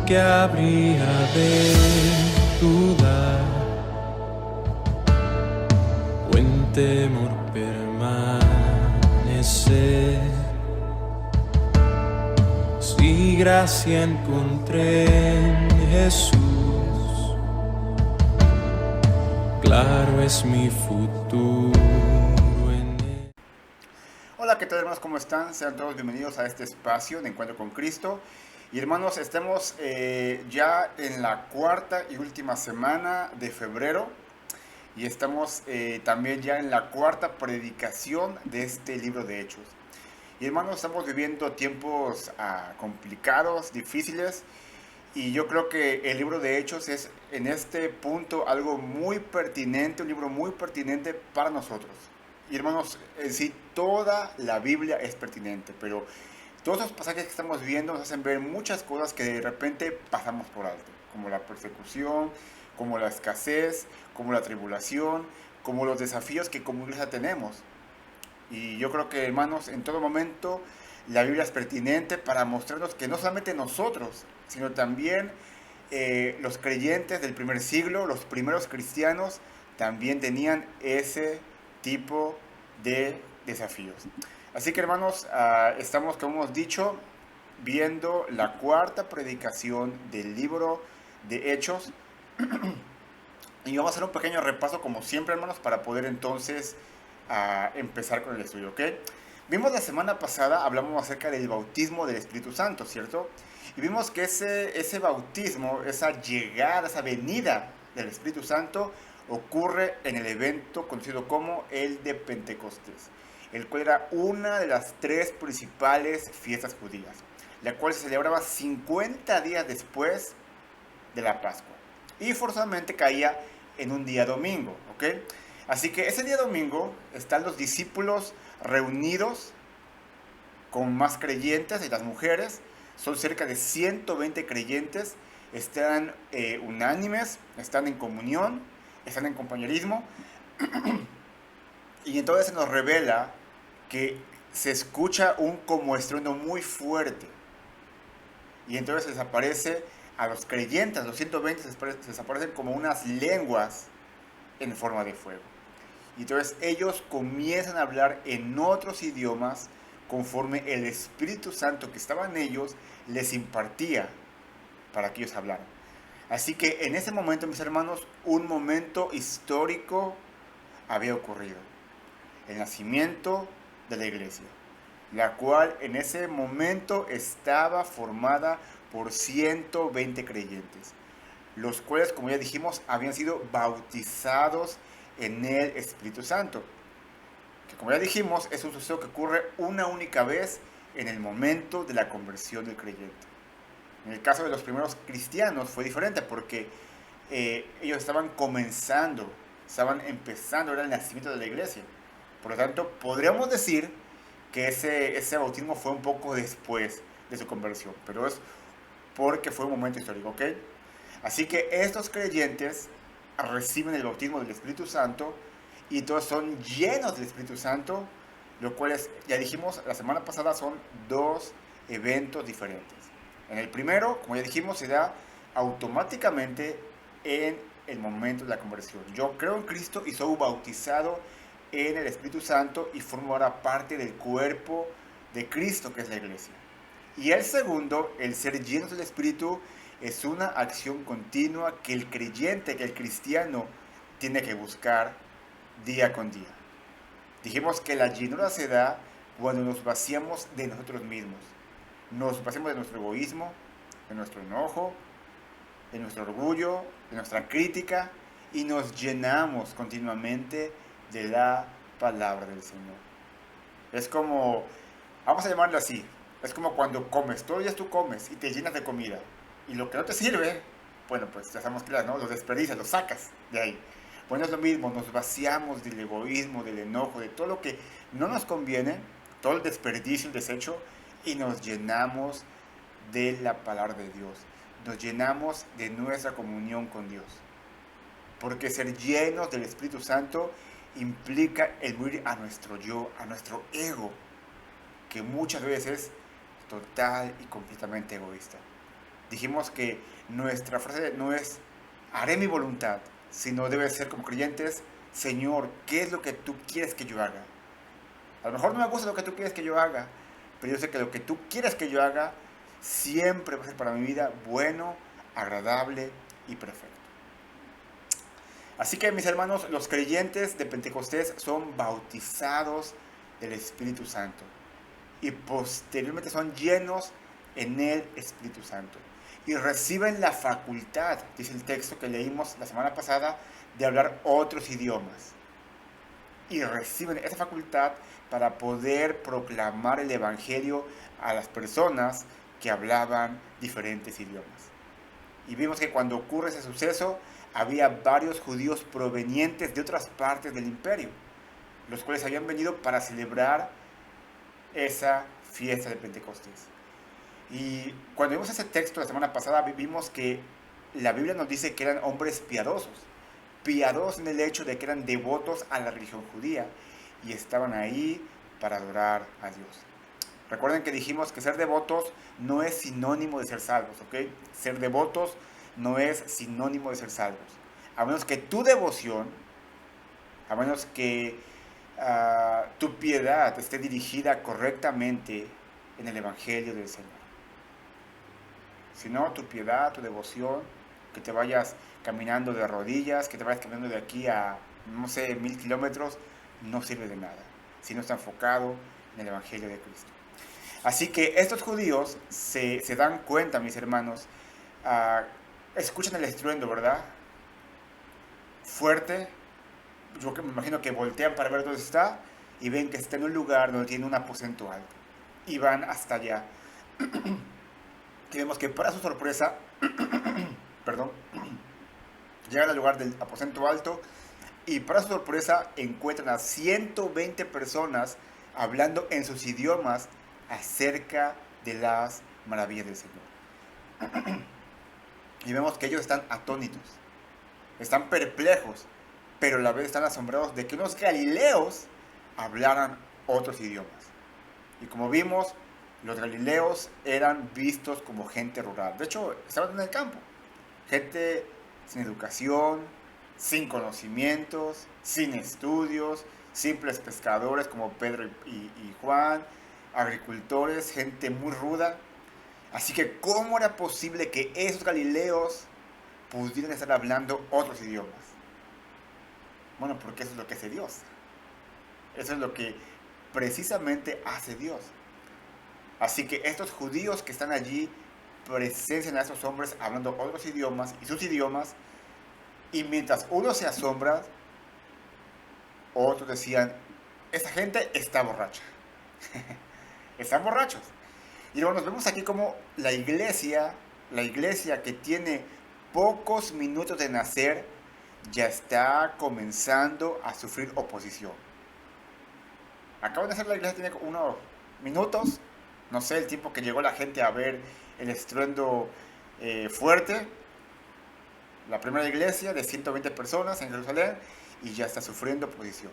que habría de dudar o en temor permanecer, si gracia encontré en Jesús, claro es mi futuro en Él. Hola, ¿qué tal, hermanos? ¿Cómo están? Sean todos bienvenidos a este espacio de Encuentro con Cristo. Y hermanos, estamos ya en la cuarta y última semana de febrero y estamos también ya en la cuarta predicación de este libro de Hechos. Y hermanos, estamos viviendo tiempos complicados, difíciles, y yo creo que el libro de Hechos es en este punto algo muy pertinente, un libro muy pertinente para nosotros. Y hermanos, en sí toda la Biblia es pertinente, pero todos los pasajes que estamos viendo nos hacen ver muchas cosas que de repente pasamos por alto, como la persecución, como la escasez, como la tribulación, como los desafíos que como iglesia tenemos. Y yo creo que, hermanos, en todo momento la Biblia es pertinente para mostrarnos que no solamente nosotros, sino también los creyentes del primer siglo, los primeros cristianos, también tenían ese tipo de desafíos. Así que, hermanos, estamos, como hemos dicho, viendo la cuarta predicación del libro de Hechos. Y vamos a hacer un pequeño repaso, como siempre, hermanos, para poder entonces empezar con el estudio, ¿ok? Vimos la semana pasada, hablamos acerca del bautismo del Espíritu Santo, ¿cierto? Y vimos que ese bautismo, esa llegada, esa venida del Espíritu Santo ocurre en el evento conocido como el de Pentecostés, el cual era una de las tres principales fiestas judías, la cual se celebraba 50 días después de la Pascua y forzosamente caía en un día domingo, ¿ok? Así que ese día domingo están los discípulos reunidos con más creyentes y las mujeres, son cerca de 120 creyentes, están unánimes, están en comunión, están en compañerismo, y entonces se nos revela que se escucha un como estruendo muy fuerte, y entonces les aparece a los creyentes, los 120, les aparecen como unas lenguas en forma de fuego. Y entonces ellos comienzan a hablar en otros idiomas conforme el Espíritu Santo que estaba en ellos les impartía para que ellos hablaran. Así que en ese momento, mis hermanos, un momento histórico había ocurrido. El nacimiento de la iglesia, la cual en ese momento estaba formada por 120 creyentes, los cuales, como ya dijimos, habían sido bautizados en el Espíritu Santo, que como ya dijimos es un suceso que ocurre una única vez en el momento de la conversión del creyente. En el caso de los primeros cristianos fue diferente porque ellos estaban comenzando, estaban empezando, era el nacimiento de la iglesia. Por lo tanto, podríamos decir que ese bautismo fue un poco después de su conversión, pero es porque fue un momento histórico, ¿ok? Así que estos creyentes reciben el bautismo del Espíritu Santo y todos son llenos del Espíritu Santo, lo cual es, ya dijimos la semana pasada, son dos eventos diferentes. En el primero, como ya dijimos, se da automáticamente en el momento de la conversión. Yo creo en Cristo y soy bautizado en el Espíritu Santo y formo ahora parte del cuerpo de Cristo, que es la iglesia. Y el segundo, el ser llenos del Espíritu, es una acción continua que el creyente, que el cristiano tiene que buscar día con día. Dijimos que la llenura se da cuando nos vaciamos de nosotros mismos. Nos vaciamos de nuestro egoísmo, de nuestro enojo, de nuestro orgullo, de nuestra crítica y nos llenamos continuamente de la palabra del Señor. Es como, vamos a llamarlo así, es como cuando comes, todos los días tú comes y te llenas de comida. Y lo que no te sirve, bueno, pues ya sabemos claro, ¿no? Lo desperdicias, lo sacas de ahí. Bueno, es lo mismo, nos vaciamos del egoísmo, del enojo, de todo lo que no nos conviene, todo el desperdicio, el desecho, y nos llenamos de la palabra de Dios. Nos llenamos de nuestra comunión con Dios. Porque ser llenos del Espíritu Santo implica el morir a nuestro yo, a nuestro ego, que muchas veces es total y completamente egoísta. Dijimos que nuestra frase no es haré mi voluntad, sino debe ser como creyentes, Señor, ¿qué es lo que tú quieres que yo haga? A lo mejor no me gusta lo que tú quieres que yo haga, pero yo sé que lo que tú quieres que yo haga siempre va a ser para mi vida bueno, agradable y perfecto. Así que, mis hermanos, los creyentes de Pentecostés son bautizados del Espíritu Santo y posteriormente son llenos en el Espíritu Santo y reciben la facultad, dice el texto que leímos la semana pasada, de hablar otros idiomas. Y reciben esa facultad para poder proclamar el Evangelio a las personas que hablaban diferentes idiomas. Y vimos que cuando ocurre ese suceso, había varios judíos provenientes de otras partes del imperio, los cuales habían venido para celebrar esa fiesta de Pentecostés. Y cuando vimos ese texto la semana pasada, vimos que la Biblia nos dice que eran hombres piadosos en el hecho de que eran devotos a la religión judía y estaban ahí para adorar a Dios. Recuerden que dijimos que ser devotos no es sinónimo de ser salvos, ¿ok? Ser devotos no es sinónimo de ser salvos. A menos que tu devoción, a menos que tu piedad esté dirigida correctamente en el Evangelio del Señor. Si no, tu piedad, tu devoción, que te vayas caminando de rodillas, que te vayas caminando de aquí a, no sé, 1000 kilómetros, no sirve de nada, si no está enfocado en el Evangelio de Cristo. Así que estos judíos se dan cuenta, mis hermanos, ah, escuchan el estruendo, ¿verdad? Fuerte. Yo me imagino que voltean para ver dónde está y ven que está en un lugar donde tiene un aposento alto. Y van hasta allá. Y vemos que para su sorpresa, perdón, llegan al lugar del aposento alto y para su sorpresa encuentran a 120 personas hablando en sus idiomas acerca de las maravillas del Señor. Y vemos que ellos están atónitos, están perplejos, pero a la vez están asombrados de que unos galileos hablaran otros idiomas. Y como vimos, los galileos eran vistos como gente rural. De hecho, estaban en el campo. Gente sin educación, sin conocimientos, sin estudios, simples pescadores como Pedro y Juan, agricultores, gente muy ruda. Así que, ¿cómo era posible que esos galileos pudieran estar hablando otros idiomas? Bueno, porque eso es lo que hace Dios. Eso es lo que precisamente hace Dios. Así que estos judíos que están allí presencian a estos hombres hablando otros idiomas y sus idiomas, y mientras uno se asombra, otros decían, esta gente está borracha. Están borrachos. Y luego nos vemos aquí como la iglesia que tiene pocos minutos de nacer, ya está comenzando a sufrir oposición. Acaba de nacer la iglesia, tiene unos minutos, no sé el tiempo que llegó la gente a ver el estruendo fuerte. La primera iglesia de 120 personas en Jerusalén y ya está sufriendo oposición.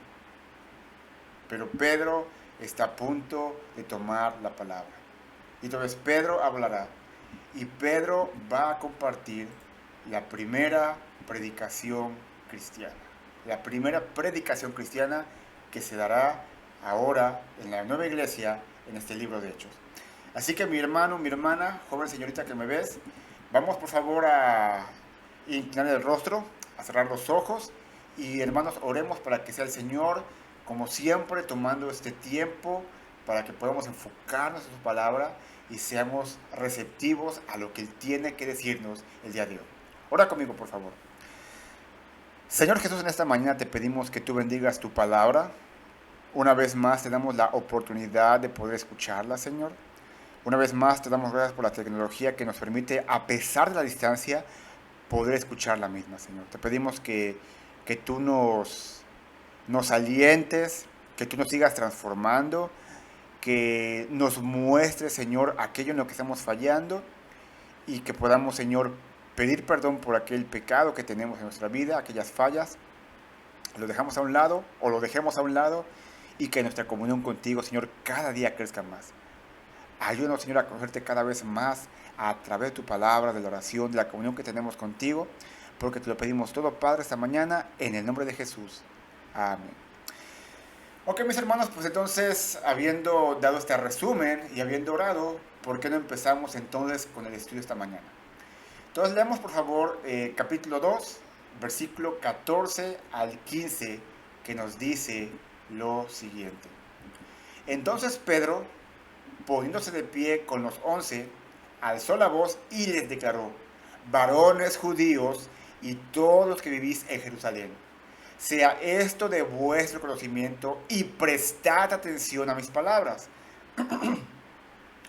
Pero Pedro está a punto de tomar la palabra. Y entonces Pedro hablará y Pedro va a compartir la primera predicación cristiana. La primera predicación cristiana que se dará ahora en la nueva iglesia en este libro de Hechos. Así que mi hermano, mi hermana, joven señorita que me ves, vamos por favor a inclinar el rostro, a cerrar los ojos y hermanos oremos para que sea el Señor como siempre tomando este tiempo para que podamos enfocarnos en su palabra y seamos receptivos a lo que Él tiene que decirnos el día de hoy. Ora conmigo, por favor. Señor Jesús, en esta mañana te pedimos que tú bendigas tu palabra. Una vez más te damos la oportunidad de poder escucharla, Señor. Una vez más te damos gracias por la tecnología que nos permite, a pesar de la distancia, poder escuchar la misma, Señor. Te pedimos que tú nos alientes, que tú nos sigas transformando, que nos muestres, Señor, aquello en lo que estamos fallando y que podamos, Señor, pedir perdón por aquel pecado que tenemos en nuestra vida, aquellas fallas, lo dejamos a un lado o lo dejemos a un lado y que nuestra comunión contigo, Señor, cada día crezca más. Ayúdanos, Señor, a conocerte cada vez más a través de tu palabra, de la oración, de la comunión que tenemos contigo, porque te lo pedimos todo, Padre, esta mañana, en el nombre de Jesús. Amén. Ok, mis hermanos, pues entonces, habiendo dado este resumen y habiendo orado, ¿por qué no empezamos entonces con el estudio esta mañana? Entonces, leamos por favor capítulo 2, versículo 14 al 15, que nos dice lo siguiente. Entonces Pedro, poniéndose de pie con los 11, alzó la voz y les declaró: varones judíos y todos los que vivís en Jerusalén, sea esto de vuestro conocimiento y prestad atención a mis palabras,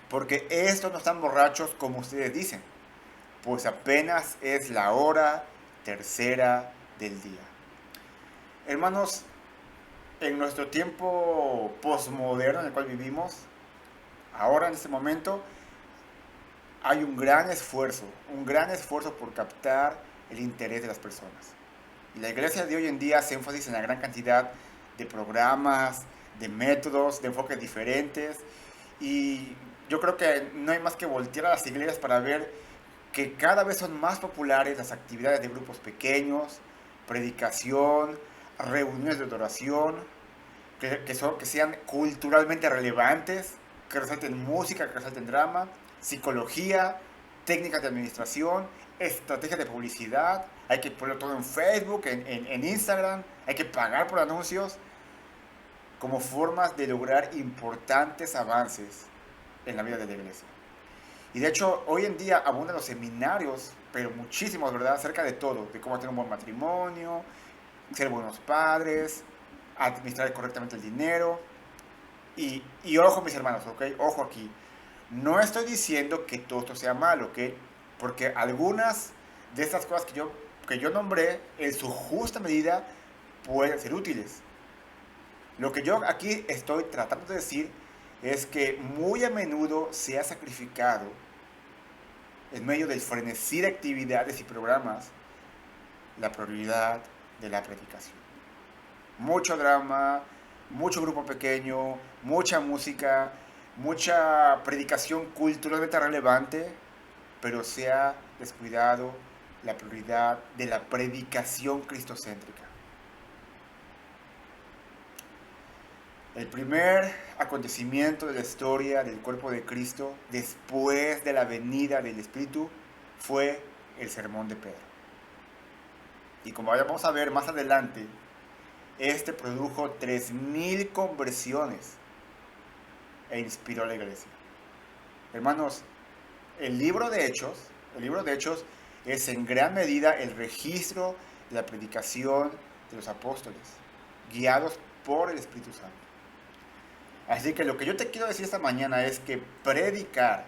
porque estos no están borrachos como ustedes dicen, pues apenas es la hora tercera del día. Hermanos, en nuestro tiempo posmoderno en el cual vivimos, ahora en este momento, hay un gran esfuerzo por captar el interés de las personas. Y la iglesia de hoy en día hace énfasis en la gran cantidad de programas, de métodos, de enfoques diferentes. Y yo creo que no hay más que voltear a las iglesias para ver que cada vez son más populares las actividades de grupos pequeños, predicación, reuniones de adoración, que sean culturalmente relevantes, que resalten música, que resalten drama, psicología, técnicas de administración, estrategias de publicidad. Hay que ponerlo todo en Facebook, en Instagram, hay que pagar por anuncios, como formas de lograr importantes avances en la vida de la iglesia. Y de hecho, hoy en día abundan los seminarios, pero muchísimos, ¿verdad? Acerca de todo, de cómo tener un buen matrimonio, ser buenos padres, administrar correctamente el dinero. Y ojo, mis hermanos, ¿ok? Ojo aquí. No estoy diciendo que todo esto sea malo, ¿ok? Porque algunas de estas cosas que yo nombré, en su justa medida, pueden ser útiles. Lo que yo aquí estoy tratando de decir es que muy a menudo se ha sacrificado en medio del frenesí de actividades y programas la prioridad de la predicación. Mucho drama, mucho grupo pequeño, mucha música, mucha predicación culturalmente relevante, pero se ha descuidado la prioridad de la predicación cristocéntrica. El primer acontecimiento de la historia del cuerpo de Cristo después de la venida del Espíritu fue el sermón de Pedro. Y como vamos a ver más adelante, este produjo 3000 conversiones e inspiró a la iglesia. Hermanos, el libro de Hechos es en gran medida el registro de la predicación de los apóstoles, guiados por el Espíritu Santo. Así que lo que yo te quiero decir esta mañana es que predicar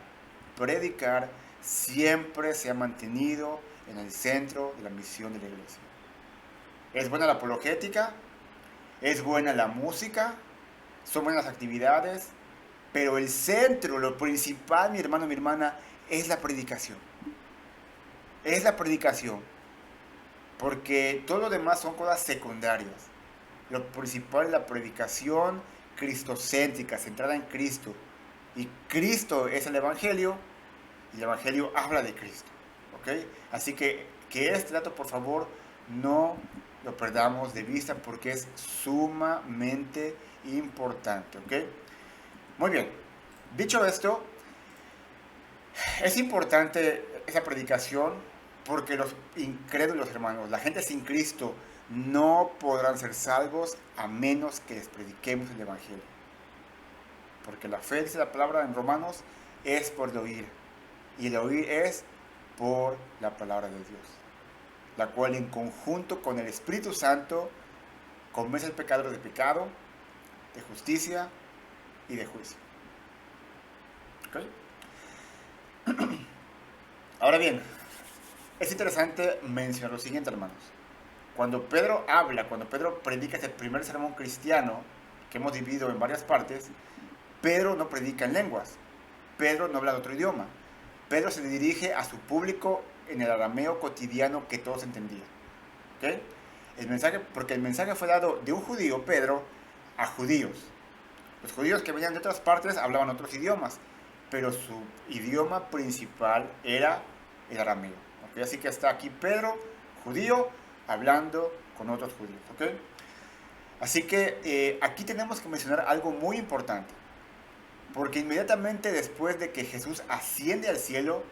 siempre se ha mantenido en el centro de la misión de la iglesia. Es buena la apologética, es buena la música, son buenas las actividades, pero el centro, lo principal, mi hermano, mi hermana, es la predicación. Es la predicación. Porque todo lo demás son cosas secundarias. Lo principal es la predicación cristocéntrica, centrada en Cristo. Y Cristo es el Evangelio, y el Evangelio habla de Cristo. ¿Ok? Así que este dato, por favor, no lo perdamos de vista porque es sumamente importante. ¿Ok? Muy bien. Dicho esto, es importante esa predicación porque los incrédulos, hermanos, la gente sin Cristo, no podrán ser salvos a menos que les prediquemos el Evangelio. Porque la fe, dice la palabra en Romanos, es por el oír. Y el oír es por la palabra de Dios, la cual en conjunto con el Espíritu Santo convence al pecador de pecado, de justicia y de juicio. ¿Ok? Ahora bien, es interesante mencionar lo siguiente, hermanos. Cuando Pedro predica este primer sermón cristiano, que hemos dividido en varias partes, Pedro no predica en lenguas, Pedro no habla de otro idioma, Pedro se dirige a su público en el arameo cotidiano que todos entendían. ¿Okay? Porque el mensaje fue dado de un judío, Pedro, a judíos. Los judíos que venían de otras partes hablaban otros idiomas, pero su idioma principal era el arameo. ¿Okay? Así que está aquí Pedro, judío, hablando con otros judíos. ¿Okay? Así que aquí tenemos que mencionar algo muy importante, porque inmediatamente después de que Jesús asciende al cielo,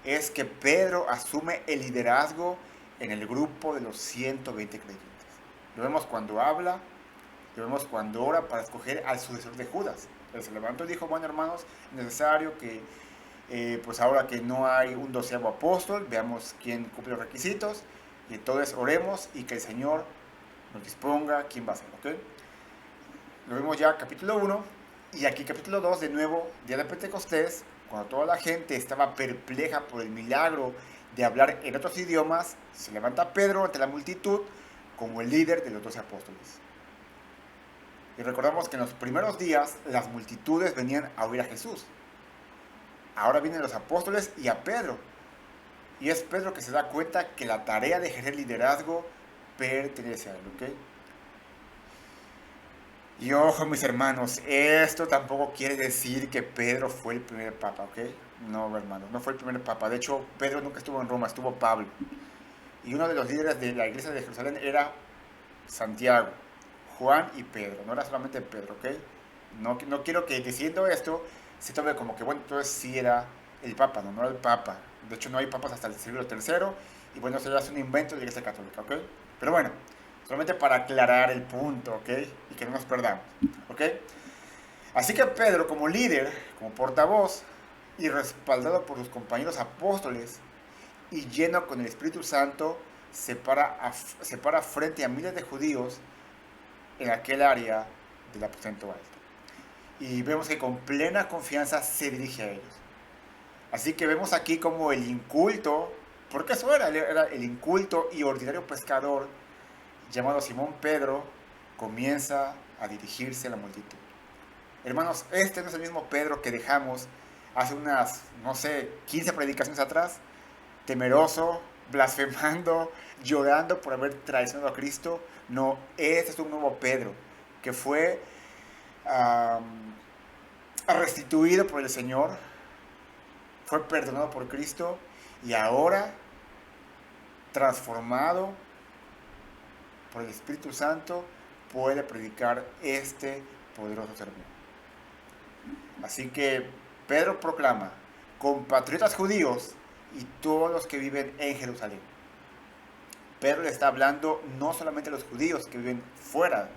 es que Pedro asume el liderazgo en el grupo de los 120 creyentes. Lo vemos cuando habla, lo vemos cuando ora para escoger al sucesor de Judas. Él se levantó y dijo: bueno, hermanos, es necesario que, pues ahora que no hay un 12º apóstol, veamos quién cumple los requisitos, y entonces oremos y que el Señor nos disponga quién va a ser. ¿Okay? Lo vemos ya capítulo 1, y aquí capítulo 2, de nuevo, día de Pentecostés, cuando toda la gente estaba perpleja por el milagro de hablar en otros idiomas, se levanta Pedro ante la multitud como el líder de los 12 apóstoles. Y recordamos que en los primeros días las multitudes venían a oír a Jesús. Ahora vienen los apóstoles y a Pedro. Y es Pedro que se da cuenta que la tarea de ejercer liderazgo pertenece a él. ¿Okay? Y ojo, mis hermanos, esto tampoco quiere decir que Pedro fue el primer papa, ¿ok? No, hermanos, no fue el primer papa. De hecho, Pedro nunca estuvo en Roma, estuvo Pablo. Y uno de los líderes de la iglesia de Jerusalén era Santiago, Juan y Pedro. No era solamente Pedro, ¿ok? No quiero que diciendo esto se tome como que, bueno, entonces sí era el papa. No era el papa. De hecho, no hay papas hasta el siglo III. Y bueno, eso ya es un invento de la iglesia católica, ¿ok? Pero bueno, solamente para aclarar el punto, ¿ok? Y que no nos perdamos, ¿ok? Así que Pedro, como líder, como portavoz, y respaldado por sus compañeros apóstoles, y lleno con el Espíritu Santo, se para frente a miles de judíos en aquel área del aposento alto. Y vemos que con plena confianza se dirige a ellos. Así que vemos aquí como el inculto, porque eso era el inculto y ordinario pescador llamado Simón Pedro, comienza a dirigirse a la multitud. Hermanos, este no es el mismo Pedro que dejamos hace unas, no sé, 15 predicaciones atrás, temeroso, blasfemando, llorando por haber traicionado a Cristo. No, este es un nuevo Pedro que fue restituido por el Señor, fue perdonado por Cristo y ahora transformado por el Espíritu Santo puede predicar este poderoso sermón. Así que Pedro proclama: compatriotas judíos y todos los que viven en Jerusalén. Pedro le está hablando no solamente a los judíos que viven fuera,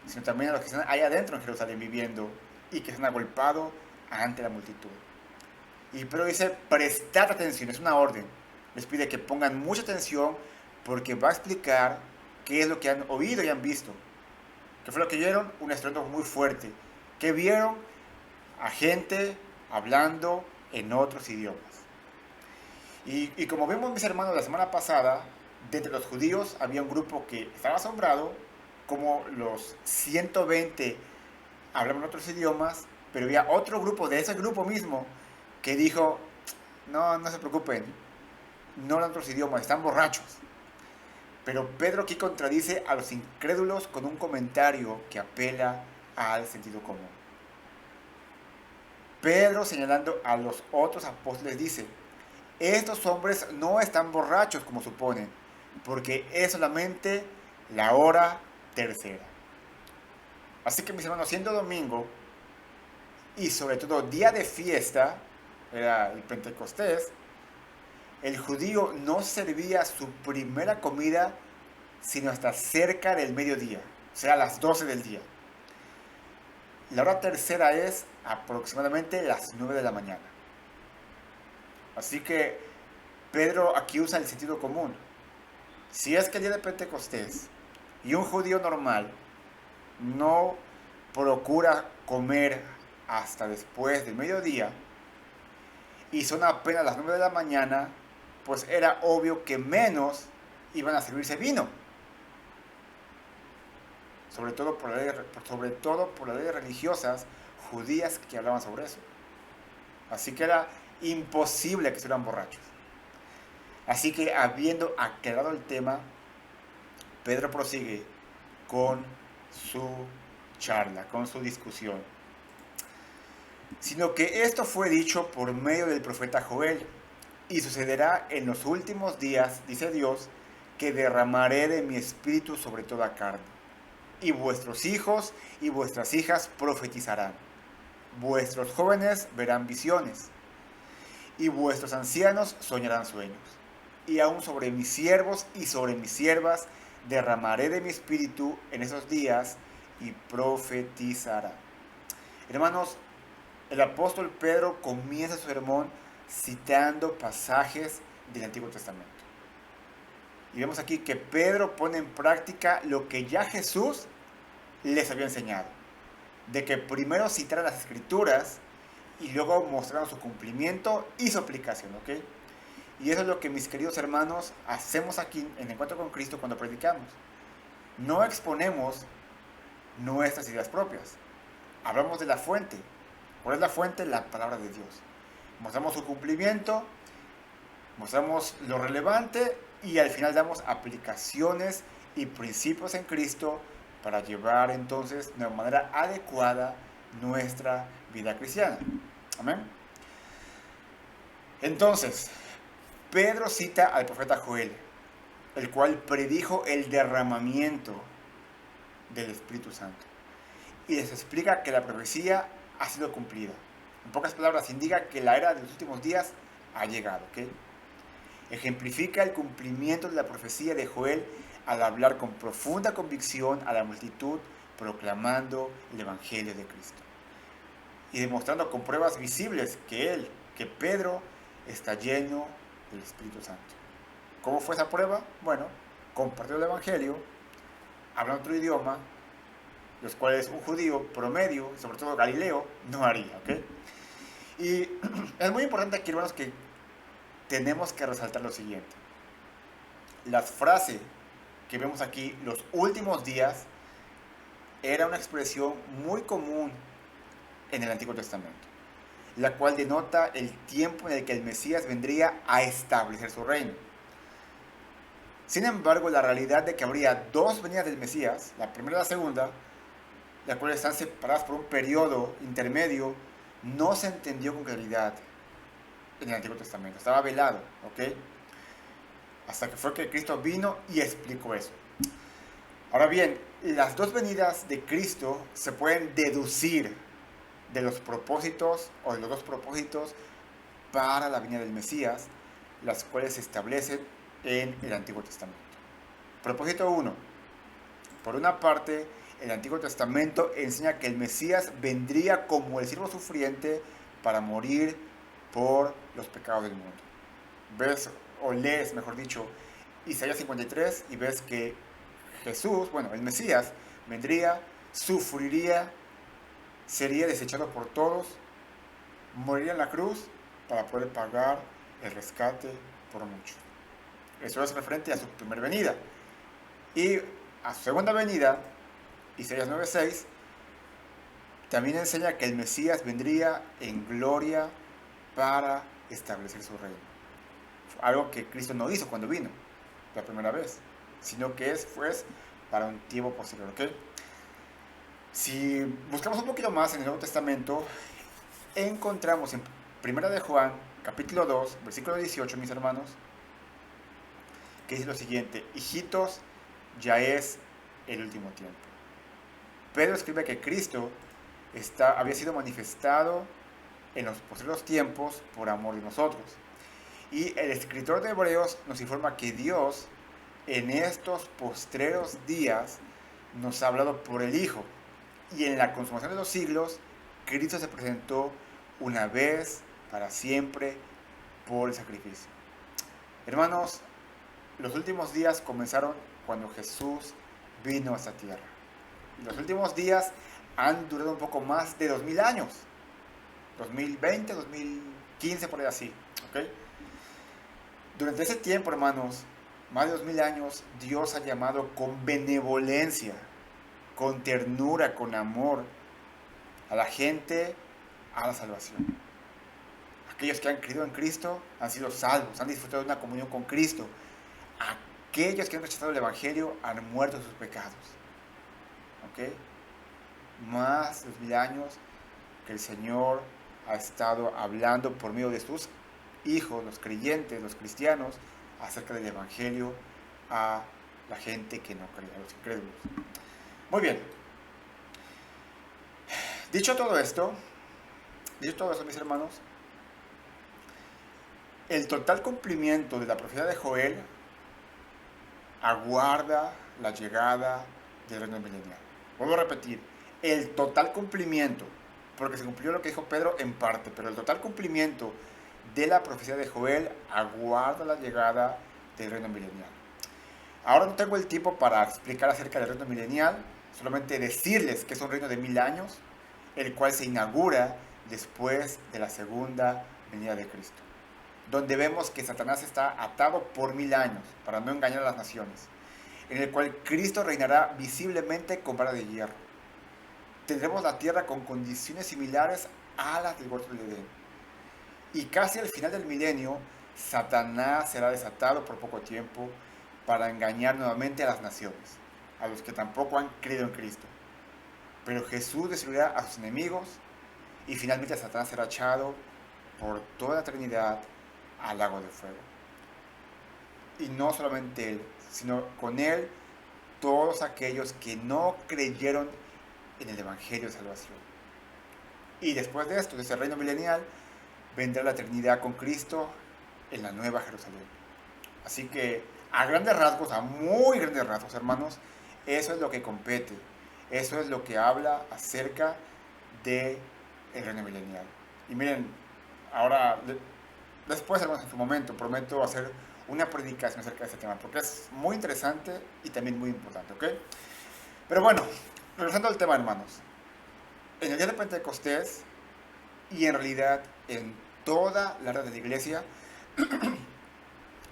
sino también a los que están allá adentro en Jerusalén viviendo y que se han agolpado ante la multitud. Y Pedro dice: prestad atención, es una orden. Les pide que pongan mucha atención porque va a explicar qué es lo que han oído y han visto. ¿Qué fue lo que vieron? Un estruendo muy fuerte. ¿Qué vieron? A gente hablando en otros idiomas. Y como vimos, mis hermanos, la semana pasada, de entre los judíos había un grupo que estaba asombrado, como los 120 hablaban otros idiomas, pero había otro grupo de ese grupo mismo que dijo: no se preocupen, no hablan otros idiomas, están borrachos. Pero Pedro aquí contradice a los incrédulos con un comentario que apela al sentido común. Pedro, señalando a los otros apóstoles, dice: estos hombres no están borrachos como suponen, porque es solamente la hora tercera. Así que, mis hermanos, siendo domingo y sobre todo día de fiesta, era el Pentecostés, el judío no servía su primera comida sino hasta cerca del mediodía, o sea, a las 12 del día. La hora tercera es aproximadamente las 9 de la mañana. Así que Pedro aquí usa el sentido común. Si es que el día de Pentecostés y un judío normal no procura comer hasta después del mediodía y son apenas las 9 de la mañana, pues era obvio que menos iban a servirse vino. Sobre todo por las leyes religiosas judías que hablaban sobre eso. Así que era imposible que estuvieran borrachos. Así que, habiendo aclarado el tema, Pedro prosigue con su charla, con su discusión. Sino que esto fue dicho por medio del profeta Joel, y sucederá en los últimos días, dice Dios, que derramaré de mi espíritu sobre toda carne, y vuestros hijos y vuestras hijas profetizarán, vuestros jóvenes verán visiones, y vuestros ancianos soñarán sueños, y aún sobre mis siervos y sobre mis siervas derramaré de mi espíritu en esos días, y profetizarán. Hermanos, el apóstol Pedro comienza su sermón citando pasajes del Antiguo Testamento. Y vemos aquí que Pedro pone en práctica lo que ya Jesús les había enseñado, de que primero citaran las Escrituras y luego mostraran su cumplimiento y su aplicación, ¿ok? Y eso es lo que, mis queridos hermanos, hacemos aquí en Encuentro con Cristo cuando predicamos. No exponemos nuestras ideas propias, hablamos de la fuente. ¿Cuál es la fuente? La palabra de Dios. Mostramos su cumplimiento, mostramos lo relevante y al final damos aplicaciones y principios en Cristo para llevar entonces de manera adecuada nuestra vida cristiana. Amén. Entonces, Pedro cita al profeta Joel, el cual predijo el derramamiento del Espíritu Santo. Y les explica que la profecía ha sido cumplida. En pocas palabras, indica que la era de los últimos días ha llegado, ¿ok? Ejemplifica el cumplimiento de la profecía de Joel al hablar con profunda convicción a la multitud, proclamando el Evangelio de Cristo. y demostrando con pruebas visibles que Pedro está lleno del Espíritu Santo. ¿Cómo fue esa prueba? Bueno, compartió el Evangelio, hablando otro idioma, los cuales un judío promedio, sobre todo Galileo, no haría, ¿ok? Y es muy importante aquí, hermanos, que tenemos que resaltar lo siguiente. La frase que vemos aquí, los últimos días, era una expresión muy común en el Antiguo Testamento, la cual denota el tiempo en el que el Mesías vendría a establecer su reino. Sin embargo, la realidad de que habría dos venidas del Mesías, la primera y la segunda, las cuales están separadas por un periodo intermedio, no se entendió con claridad en el Antiguo Testamento. Estaba velado, ¿ok? Hasta que fue que Cristo vino y explicó eso. Ahora bien, las dos venidas de Cristo se pueden deducir de los propósitos o de los dos propósitos para la venida del Mesías, las cuales se establecen en el Antiguo Testamento. Propósito 1. Por una parte, el Antiguo Testamento enseña que el Mesías vendría como el siervo sufriente para morir por los pecados del mundo. Ves, o lees, mejor dicho, Isaías 53 y ves que Jesús, bueno, el Mesías, vendría, sufriría, sería desechado por todos, moriría en la cruz para poder pagar el rescate por mucho. Eso es referente a su primera venida. Y a su segunda venida, Isaías 9:6, también enseña que el Mesías vendría en gloria para establecer su reino. Algo que Cristo no hizo cuando vino la primera vez, sino que fue para un tiempo posterior, ¿ok? Si buscamos un poquito más en el Nuevo Testamento, encontramos en 1 de Juan, capítulo 2, versículo 18, mis hermanos, que dice lo siguiente: hijitos, ya es el último tiempo. Pedro escribe que Cristo había sido manifestado en los posteriores tiempos por amor de nosotros. Y el escritor de Hebreos nos informa que Dios en estos postreros días nos ha hablado por el Hijo. Y en la consumación de los siglos, Cristo se presentó una vez para siempre por el sacrificio. Hermanos, los últimos días comenzaron cuando Jesús vino a esta tierra. Y los últimos días han durado un poco más de 2000 años. 2020, 2015, por ahí así. ¿Okay? Durante ese tiempo, hermanos, más de 2000 años, Dios ha llamado con benevolencia, con ternura, con amor a la gente a la salvación. Aquellos que han creído en Cristo han sido salvos, han disfrutado de una comunión con Cristo. Aquellos que han rechazado el Evangelio han muerto en sus pecados. ¿Ok? Más de 2000 años que el Señor ha estado hablando por medio de sus hijos, los creyentes, los cristianos, acerca del Evangelio a la gente que no cree, a los incrédulos. Muy bien. Dicho todo esto, mis hermanos, el total cumplimiento de la profecía de Joel aguarda la llegada del reino milenial. Vuelvo a repetir, el total cumplimiento, porque se cumplió lo que dijo Pedro en parte, pero el total cumplimiento de la profecía de Joel aguarda la llegada del reino milenial. Ahora no tengo el tiempo para explicar acerca del reino milenial, solamente decirles que es un reino de 1000 años, el cual se inaugura después de la segunda venida de Cristo, donde vemos que Satanás está atado por 1000 años para no engañar a las naciones, en el cual Cristo reinará visiblemente con vara de hierro. Tendremos la tierra con condiciones similares a las del huerto del Edén. Y casi al final del milenio, Satanás será desatado por poco tiempo para engañar nuevamente a las naciones, a los que tampoco han creído en Cristo. Pero Jesús destruirá a sus enemigos y finalmente Satanás será echado por toda la eternidad al lago de fuego. Y no solamente él, sino con él todos aquellos que no creyeron en el Evangelio de Salvación. Y después de esto, de ese reino milenial, vendrá la eternidad con Cristo en la Nueva Jerusalén. Así que a grandes rasgos, a muy grandes rasgos, hermanos, eso es lo que compete. Eso es lo que habla acerca de el reino milenial. Y miren, ahora, después, hermanos, en su momento, prometo hacer una predicación acerca de este tema, porque es muy interesante y también muy importante, ¿ok? Pero bueno, regresando al tema, hermanos. En el día de Pentecostés, y en realidad en toda la red de la iglesia,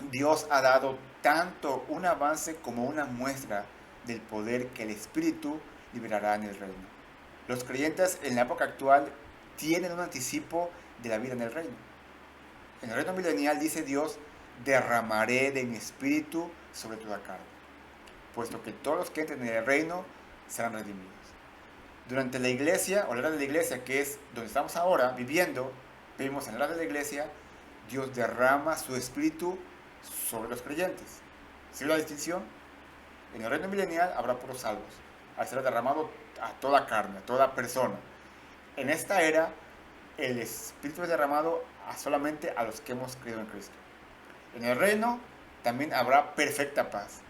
Dios ha dado tanto un avance como una muestra del poder que el Espíritu liberará en el reino. Los creyentes en la época actual tienen un anticipo de la vida en el reino. En el reino milenial dice Dios, derramaré de mi espíritu sobre toda carne, puesto que todos los que entren en el reino serán redimidos. Durante la iglesia, o la era de la iglesia, que es donde estamos ahora viviendo, vivimos en la era de la iglesia, Dios derrama su espíritu sobre los creyentes. ¿Sí la distinción? En el reino milenial habrá puros salvos, al ser derramado a toda carne, a toda persona. En esta era, el espíritu es derramado solamente a los que hemos creído en Cristo. En el reino también habrá perfecta paz.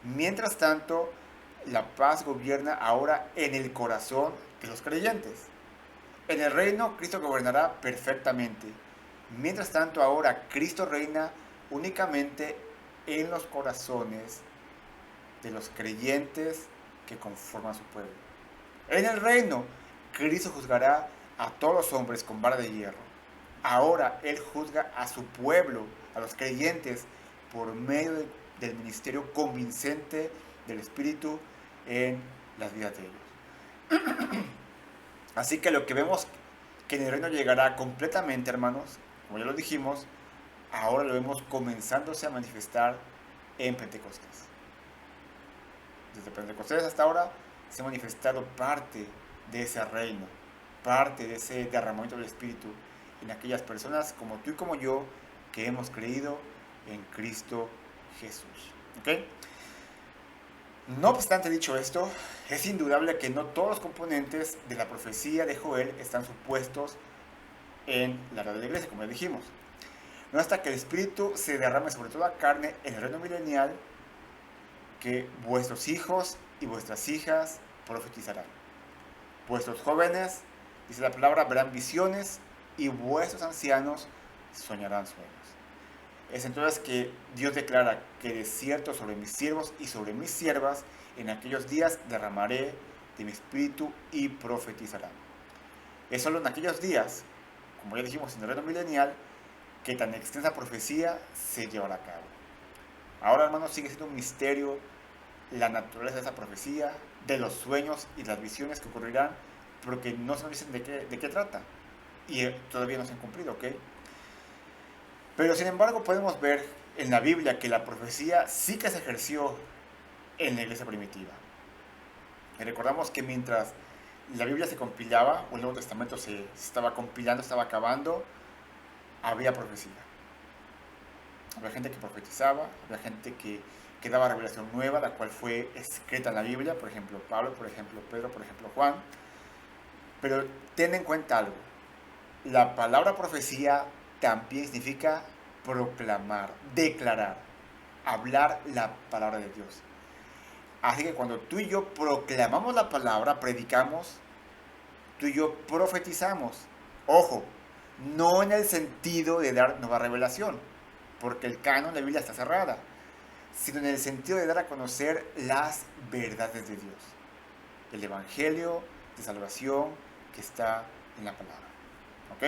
Mientras tanto, la paz gobierna ahora en el corazón de los creyentes. En el reino, Cristo gobernará perfectamente. Mientras tanto, ahora Cristo reina únicamente en los corazones de los creyentes que conforman su pueblo. En el reino, Cristo juzgará a todos los hombres con vara de hierro. Ahora Él juzga a su pueblo, a los creyentes, por medio del ministerio convincente del Espíritu en las vidas de ellos. Así que lo que vemos que en el reino llegará completamente, hermanos, como ya lo dijimos, ahora lo vemos comenzándose a manifestar en Pentecostés. Desde Pentecostés hasta ahora se ha manifestado parte de ese reino, parte de ese derramamiento del Espíritu en aquellas personas como tú y como yo que hemos creído en Cristo Jesús. ¿Okay? No obstante dicho esto, es indudable que no todos los componentes de la profecía de Joel están supuestos en la era de la iglesia, como ya dijimos. No hasta que el Espíritu se derrame sobre toda carne en el reino milenial que vuestros hijos y vuestras hijas profetizarán. Vuestros jóvenes, dice la palabra, verán visiones y vuestros ancianos soñarán sueños. Es entonces que Dios declara que de cierto sobre mis siervos y sobre mis siervas en aquellos días derramaré de mi espíritu y profetizarán. Es solo en aquellos días, como ya dijimos en el reino milenial, que tan extensa profecía se llevará a cabo. Ahora, hermanos, sigue siendo un misterio la naturaleza de esa profecía, de los sueños y las visiones que ocurrirán, porque no se nos dicen de qué trata y todavía no se han cumplido, ¿ok? Pero sin embargo podemos ver en la Biblia que la profecía sí que se ejerció en la iglesia primitiva. Y recordamos que mientras la Biblia se compilaba, o el Nuevo Testamento se estaba compilando, estaba acabando, había profecía. Había gente que profetizaba, había gente que daba revelación nueva, la cual fue escrita en la Biblia, por ejemplo Pablo, por ejemplo Pedro, por ejemplo Juan. Pero ten en cuenta algo, la palabra profecía también significa proclamar, declarar, hablar la palabra de Dios. Así que cuando tú y yo proclamamos la palabra, predicamos, tú y yo profetizamos. Ojo, no en el sentido de dar nueva revelación, porque el canon de la Biblia está cerrada, sino en el sentido de dar a conocer las verdades de Dios, el evangelio de salvación que está en la palabra. ¿Ok?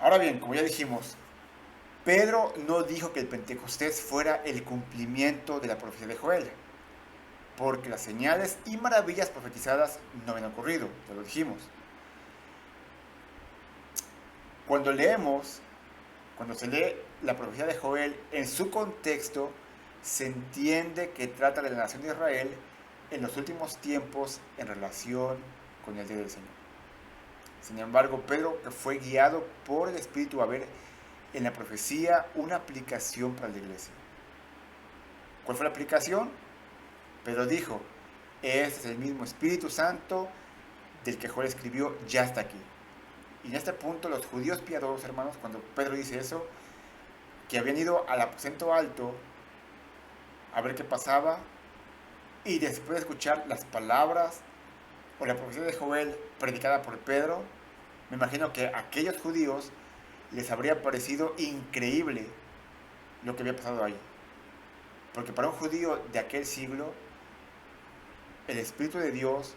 Ahora bien, como ya dijimos, Pedro no dijo que el Pentecostés fuera el cumplimiento de la profecía de Joel, porque las señales y maravillas profetizadas no habían ocurrido, ya lo dijimos. Cuando se lee la profecía de Joel en su contexto, se entiende que trata de la nación de Israel en los últimos tiempos en relación con el día del Señor. Sin embargo, Pedro fue guiado por el Espíritu a ver en la profecía una aplicación para la iglesia. ¿Cuál fue la aplicación? Pedro dijo, este es el mismo Espíritu Santo del que Joel escribió, ya está aquí. Y en este punto los judíos piadosos, hermanos, cuando Pedro dice eso, que habían ido al aposento alto a ver qué pasaba, y después de escuchar las palabras o la profecía de Joel predicada por Pedro, me imagino que a aquellos judíos les habría parecido increíble lo que había pasado ahí. Porque para un judío de aquel siglo, el Espíritu de Dios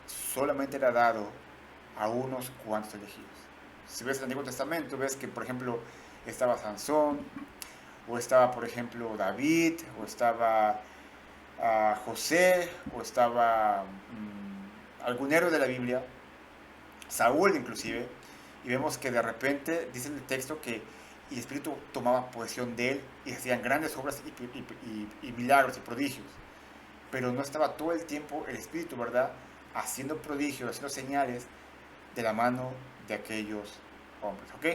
solamente era dado a unos cuantos elegidos. Si ves el Antiguo Testamento, ves que, por ejemplo, estaba Sansón, o estaba, por ejemplo, David, o estaba José, o estaba algún héroe de la Biblia, Saúl inclusive, y vemos que de repente dice el texto que el Espíritu tomaba posesión de él y hacían grandes obras y milagros y prodigios, pero no estaba todo el tiempo el Espíritu, ¿verdad?, haciendo prodigios, haciendo señales de la mano de aquellos hombres, ¿ok?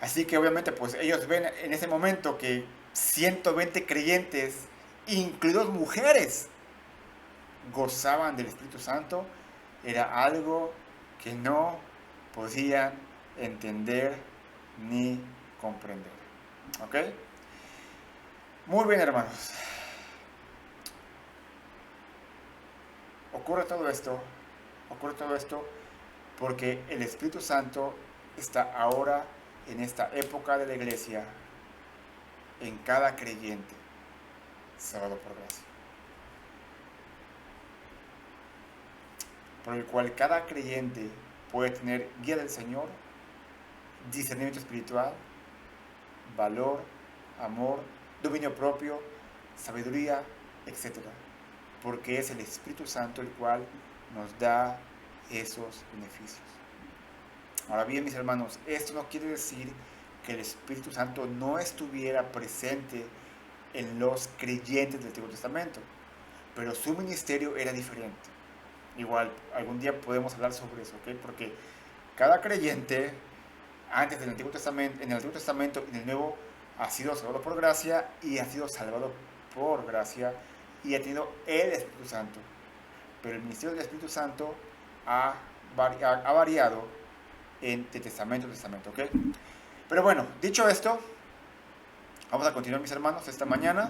Así que obviamente pues ellos ven en ese momento que 120 creyentes, incluidos mujeres, gozaban del Espíritu Santo. Era algo que no podían entender ni comprender. ¿Ok? Muy bien, hermanos. Ocurre todo esto porque el Espíritu Santo está ahora en esta época de la iglesia en cada creyente, salvado por gracia, por el cual cada creyente puede tener guía del Señor, discernimiento espiritual, valor, amor, dominio propio, sabiduría, etc. Porque es el Espíritu Santo el cual nos da esos beneficios. Ahora bien, mis hermanos, esto no quiere decir que el Espíritu Santo no estuviera presente en los creyentes del Antiguo Testamento, pero su ministerio era diferente. Igual, algún día podemos hablar sobre eso, ¿ok? Porque cada creyente, antes del Antiguo Testamento, en el Antiguo Testamento y en el Nuevo, ha sido salvado por gracia y ha sido salvado por gracia y ha tenido el Espíritu Santo. Pero el ministerio del Espíritu Santo ha variado de testamento a testamento, ¿ok? Pero bueno, dicho esto, vamos a continuar, mis hermanos, esta mañana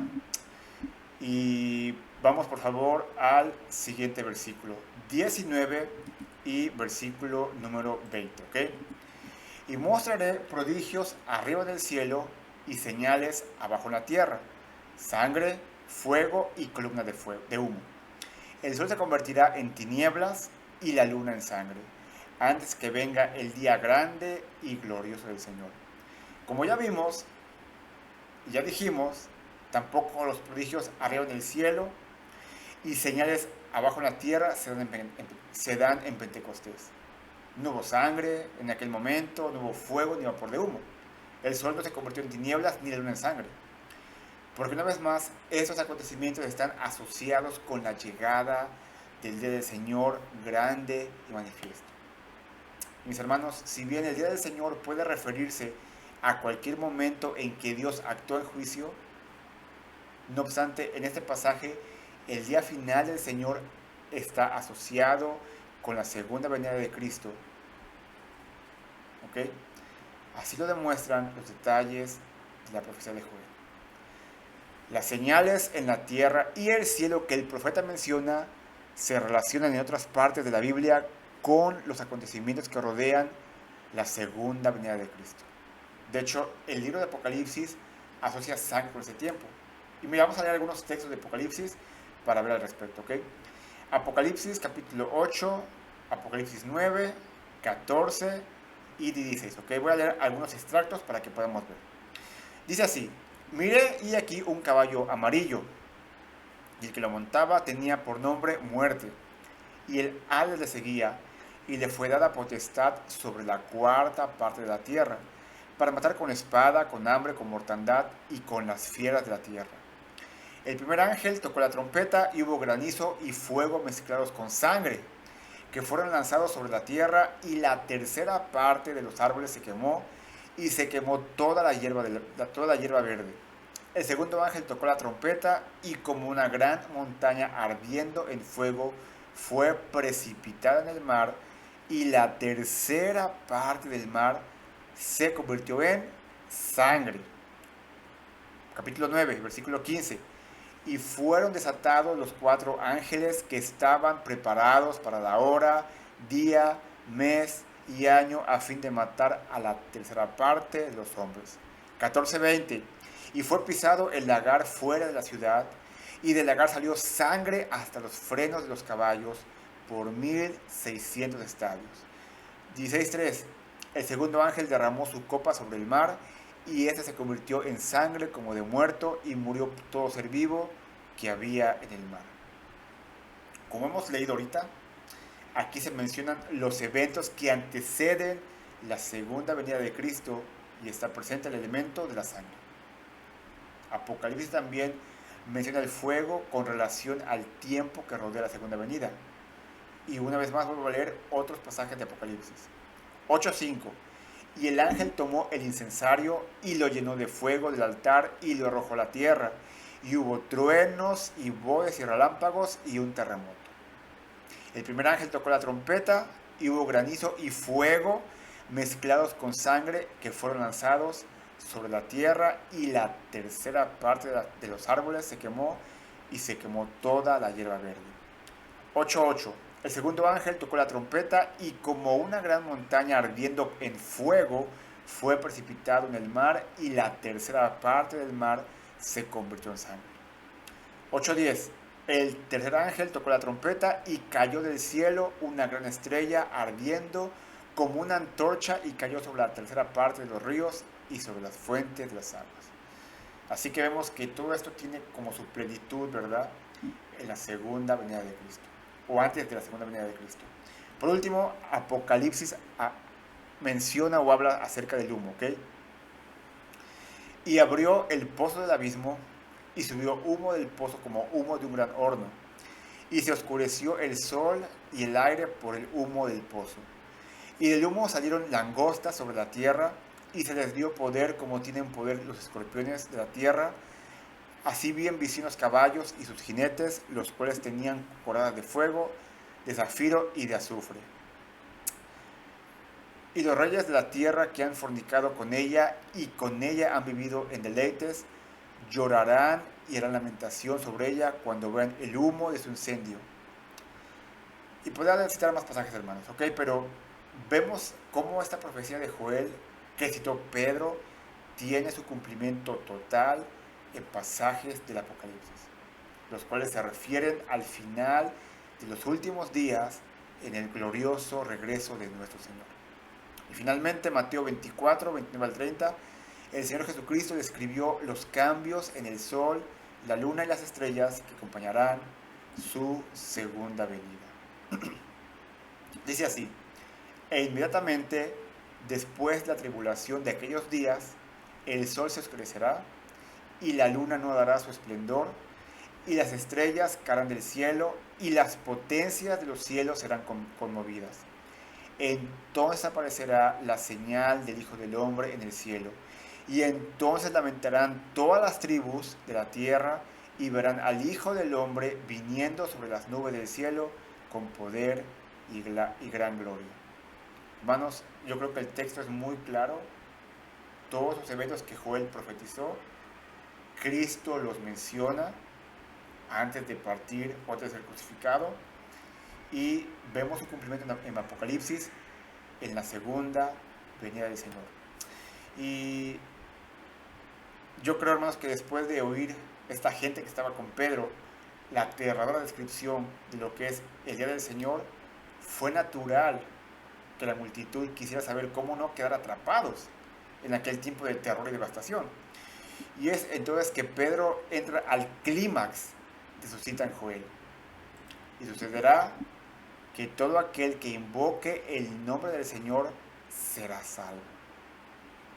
y vamos por favor al siguiente versículo 19 y versículo número 20, ¿ok? Y mostraré prodigios arriba del cielo y señales abajo en la tierra, sangre, fuego y columna de humo. El sol se convertirá en tinieblas y la luna en sangre, antes que venga el día grande y glorioso del Señor. Como ya vimos, y ya dijimos, tampoco los prodigios arriba en el cielo y señales abajo en la tierra se dan en Pentecostés. No hubo sangre en aquel momento, no hubo fuego ni vapor de humo. El sol no se convirtió en tinieblas ni la luna en sangre. Porque una vez más, estos acontecimientos están asociados con la llegada del día del Señor grande y manifiesto. Mis hermanos, si bien el día del Señor puede referirse a cualquier momento en que Dios actúa en juicio, no obstante, en este pasaje, el día final del Señor está asociado con la segunda venida de Cristo. ¿Ok? Así lo demuestran los detalles de la profecía de Joel. Las señales en la tierra y el cielo que el profeta menciona se relacionan en otras partes de la Biblia con los acontecimientos que rodean la segunda venida de Cristo. De hecho, el libro de Apocalipsis asocia sangre con ese tiempo. Y mira, vamos a leer algunos textos de Apocalipsis para ver al respecto, ¿ok? Apocalipsis capítulo 8, Apocalipsis 9, 14 y 16, ¿ok? Voy a leer algunos extractos para que podamos ver. Dice así: miré y aquí un caballo amarillo, y el que lo montaba tenía por nombre Muerte, y el Hades le seguía, y le fue dada potestad sobre la cuarta parte de la tierra, para matar con espada, con hambre, con mortandad y con las fieras de la tierra. El primer ángel tocó la trompeta y hubo granizo y fuego mezclados con sangre, que fueron lanzados sobre la tierra, y la tercera parte de los árboles se quemó, y se quemó toda la hierba verde. El segundo ángel tocó la trompeta, y como una gran montaña ardiendo en fuego fue precipitada en el mar, y la tercera parte del mar se convirtió en sangre. Capítulo 9, versículo 15. y fueron desatados los 4 ángeles que estaban preparados para la hora, día, mes y año a fin de matar a la tercera parte de los hombres. 14:20. Y fue pisado el lagar fuera de la ciudad, y del lagar salió sangre hasta los frenos de los caballos por 1600 estadios. 16:3. El segundo ángel derramó su copa sobre el mar, y éste se convirtió en sangre como de muerto, y murió todo ser vivo que había en el mar. Como hemos leído ahorita, aquí se mencionan los eventos que anteceden la segunda venida de Cristo, y está presente el elemento de la sangre. Apocalipsis también menciona el fuego con relación al tiempo que rodea la segunda venida. Y una vez más vuelvo a leer otros pasajes de Apocalipsis. 8:5. Y el ángel tomó el incensario y lo llenó de fuego del altar y lo arrojó a la tierra. Y hubo truenos y voces y relámpagos y un terremoto. El primer ángel tocó la trompeta y hubo granizo y fuego mezclados con sangre que fueron lanzados sobre la tierra, y la tercera parte de los árboles se quemó, y se quemó toda la hierba verde. 8:8. El segundo ángel tocó la trompeta, y como una gran montaña ardiendo en fuego fue precipitado en el mar, y la tercera parte del mar se convirtió en sangre. 8:10. El tercer ángel tocó la trompeta, y cayó del cielo una gran estrella ardiendo como una antorcha, y cayó sobre la tercera parte de los ríos y sobre las fuentes de las aguas. Así que vemos que todo esto tiene como su plenitud, ¿verdad?, en la segunda venida de Cristo, o antes de la segunda venida de Cristo. Por último, Apocalipsis menciona o habla acerca del humo, ¿ok? Y abrió el pozo del abismo, y subió humo del pozo como humo de un gran horno, y se oscureció el sol y el aire por el humo del pozo. Y del humo salieron langostas sobre la tierra, y se les dio poder como tienen poder los escorpiones de la tierra. Así bien vicinos caballos y sus jinetes, los cuales tenían coronas de fuego, de zafiro y de azufre. Y los reyes de la tierra que han fornicado con ella y con ella han vivido en deleites, llorarán y harán lamentación sobre ella cuando vean el humo de su incendio. Y podría citar más pasajes, hermanos, ¿ok? Pero vemos cómo esta profecía de Joel, que citó Pedro, tiene su cumplimiento total en pasajes del Apocalipsis, los cuales se refieren al final de los últimos días, en el glorioso regreso de nuestro Señor. Y finalmente, Mateo 24, 29 al 30, el Señor Jesucristo describió los cambios en el sol, la luna y las estrellas que acompañarán su segunda venida. Dice así: e inmediatamente después de la tribulación de aquellos días, el sol se oscurecerá, y la luna no dará su esplendor, y las estrellas caerán del cielo, y las potencias de los cielos serán conmovidas. Entonces aparecerá la señal del Hijo del Hombre en el cielo, y entonces lamentarán todas las tribus de la tierra, y verán al Hijo del Hombre viniendo sobre las nubes del cielo con poder y gran gloria. Hermanos, yo creo que el texto es muy claro. Todos los eventos que Joel profetizó, Cristo los menciona antes de partir o antes de ser crucificado, y vemos su cumplimiento en Apocalipsis, en la segunda venida del Señor. Y yo creo, hermanos, que después de oír esta gente que estaba con Pedro la aterradora descripción de lo que es el día del Señor, fue natural que la multitud quisiera saber cómo no quedar atrapados en aquel tiempo de terror y devastación. Y es entonces que Pedro entra al clímax de su cita en Joel. Y sucederá que todo aquel que invoque el nombre del Señor será salvo.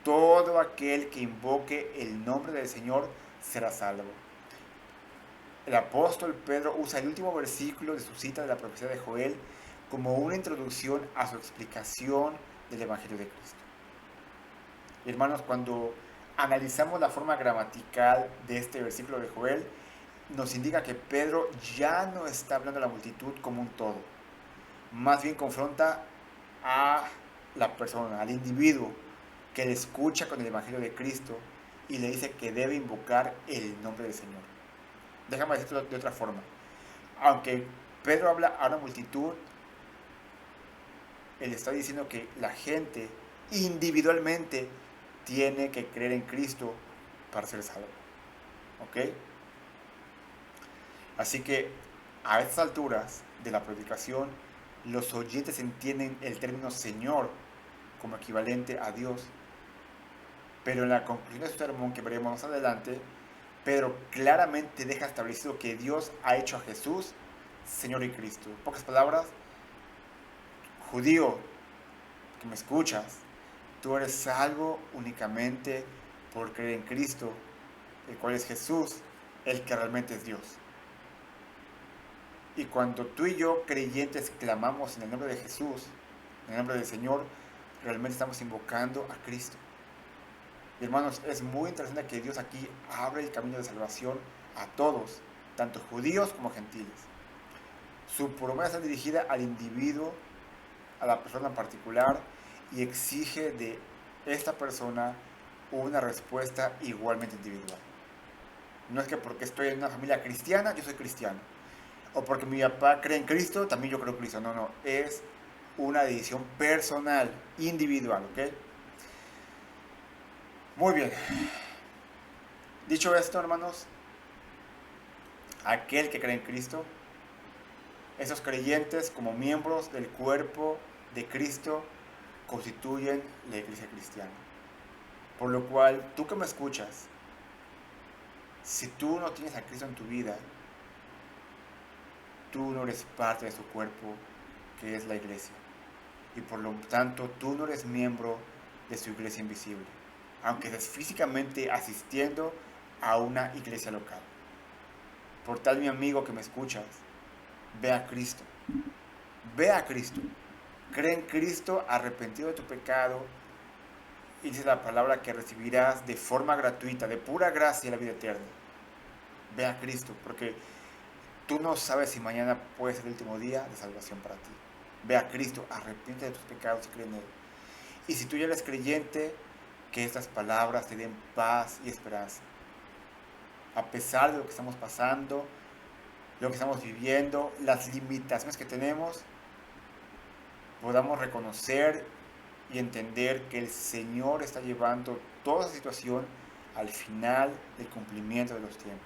Todo aquel que invoque el nombre del Señor será salvo. El apóstol Pedro usa el último versículo de su cita de la profecía de Joel como una introducción a su explicación del Evangelio de Cristo. Hermanos, cuando analizamos la forma gramatical de este versículo de Joel, nos indica que Pedro ya no está hablando a la multitud como un todo. Más bien confronta a la persona, al individuo que le escucha con el Evangelio de Cristo, y le dice que debe invocar el nombre del Señor. Déjame decirlo de otra forma. Aunque Pedro habla a una multitud, él está diciendo que la gente individualmente tiene que creer en Cristo para ser salvo. ¿Ok? Así que a estas alturas de la predicación, los oyentes entienden el término Señor como equivalente a Dios. Pero en la conclusión de su sermón, que veremos más adelante, Pedro claramente deja establecido que Dios ha hecho a Jesús Señor y Cristo. En pocas palabras, judío que me escuchas, tú eres salvo únicamente por creer en Cristo, el cual es Jesús, el que realmente es Dios. Y cuando tú y yo, creyentes, clamamos en el nombre de Jesús, en el nombre del Señor, realmente estamos invocando a Cristo. Y hermanos, es muy interesante que Dios aquí abre el camino de salvación a todos, tanto judíos como gentiles. Su promesa está dirigida al individuo, a la persona en particular, y exige de esta persona una respuesta igualmente individual. No es que porque estoy en una familia cristiana, yo soy cristiano. O porque mi papá cree en Cristo, también yo creo en Cristo. No, es una decisión personal, individual, ¿ok? Muy bien. Dicho esto, hermanos, aquel que cree en Cristo, esos creyentes como miembros del cuerpo de Cristo constituyen la iglesia cristiana. Por lo cual, tú que me escuchas, si tú no tienes a Cristo en tu vida, tú no eres parte de su cuerpo, que es la iglesia. Y por lo tanto, tú no eres miembro de su iglesia invisible, aunque estés físicamente asistiendo a una iglesia local. Por tal, mi amigo que me escuchas, ve a Cristo. Ve a Cristo. Cree en Cristo, arrepentido de tu pecado, y dice la palabra que recibirás de forma gratuita, de pura gracia, la vida eterna. Ve a Cristo, porque tú no sabes si mañana puede ser el último día de salvación para ti. Ve a Cristo, arrepiente de tus pecados y cree en Él. Y si tú ya eres creyente, que estas palabras te den paz y esperanza. A pesar de lo que estamos pasando, lo que estamos viviendo, las limitaciones que tenemos, podamos reconocer y entender que el Señor está llevando toda esa situación al final del cumplimiento de los tiempos.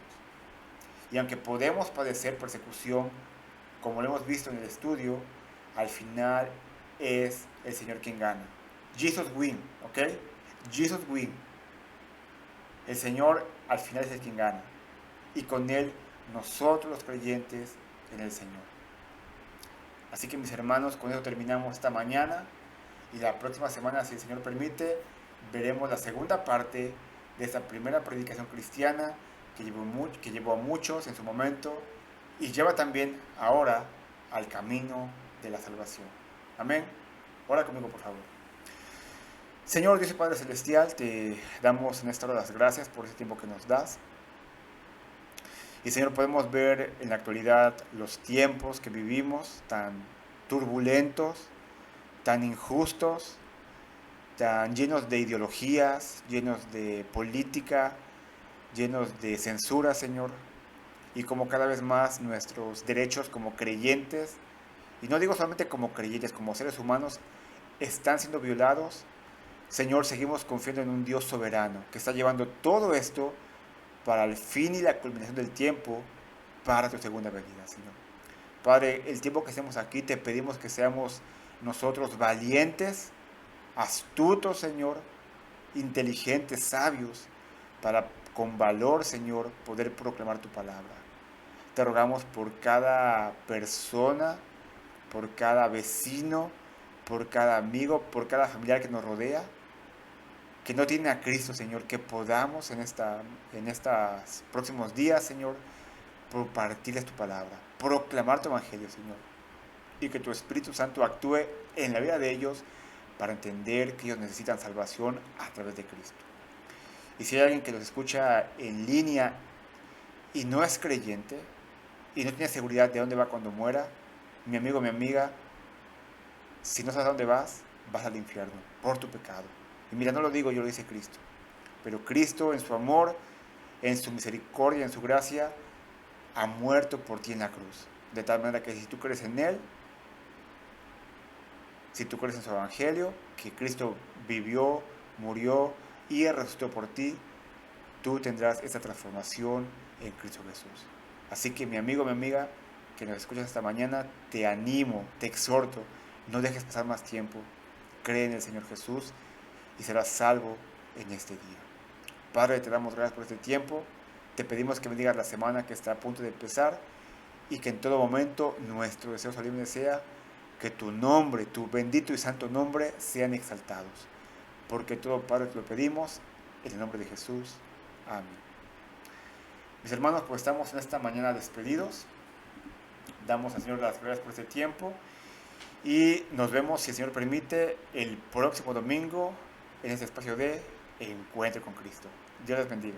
Y aunque podemos padecer persecución, como lo hemos visto en el estudio, al final es el Señor quien gana. Jesus win, ¿ok? Jesus win. El Señor al final es el quien gana. Y con Él nosotros los creyentes en el Señor. Así que mis hermanos, con eso terminamos esta mañana. Y la próxima semana, si el Señor permite, veremos la segunda parte de esta primera predicación cristiana que llevó a muchos en su momento y lleva también ahora al camino de la salvación. Amén. Ora conmigo, por favor. Señor Dios y Padre Celestial, te damos en esta hora las gracias por ese tiempo que nos das. Y Señor, podemos ver en la actualidad los tiempos que vivimos tan turbulentos, tan injustos, tan llenos de ideologías, llenos de política, llenos de censura, Señor, y como cada vez más nuestros derechos como creyentes, y no digo solamente como creyentes, como seres humanos, están siendo violados. Señor, seguimos confiando en un Dios soberano que está llevando todo esto para el fin y la culminación del tiempo, para tu segunda venida, Señor. Padre, el tiempo que estemos aquí te pedimos que seamos nosotros valientes, astutos, Señor, inteligentes, sabios, para con valor, Señor, poder proclamar tu palabra. Te rogamos por cada persona, por cada vecino, por cada amigo, por cada familiar que nos rodea, que no tiene a Cristo, Señor, que podamos en estos próximos días, Señor, compartirles tu palabra, proclamar tu evangelio, Señor, y que tu Espíritu Santo actúe en la vida de ellos para entender que ellos necesitan salvación a través de Cristo. Y si hay alguien que nos escucha en línea y no es creyente y no tiene seguridad de dónde va cuando muera, mi amigo, mi amiga, si no sabes a dónde vas, vas al infierno por tu pecado. Y mira, no lo digo yo, lo dice Cristo. Pero Cristo en su amor, en su misericordia, en su gracia, ha muerto por ti en la cruz. De tal manera que si tú crees en Él, si tú crees en su evangelio, que Cristo vivió, murió y resucitó por ti, tú tendrás esta transformación en Cristo Jesús. Así que mi amigo, mi amiga, que nos escuchas esta mañana, te animo, te exhorto, no dejes pasar más tiempo, cree en el Señor Jesús y serás salvo en este día. Padre, te damos gracias por este tiempo, te pedimos que bendigas la semana que está a punto de empezar y que en todo momento nuestro deseo solemne sea que tu nombre, tu bendito y santo nombre sean exaltados. Porque todo, Padre, te lo pedimos en el nombre de Jesús. Amén. Mis hermanos, pues estamos en esta mañana despedidos. Damos al Señor las gracias por este tiempo. Y nos vemos, si el Señor permite, el próximo domingo en este espacio de Encuentro con Cristo. Dios les bendiga.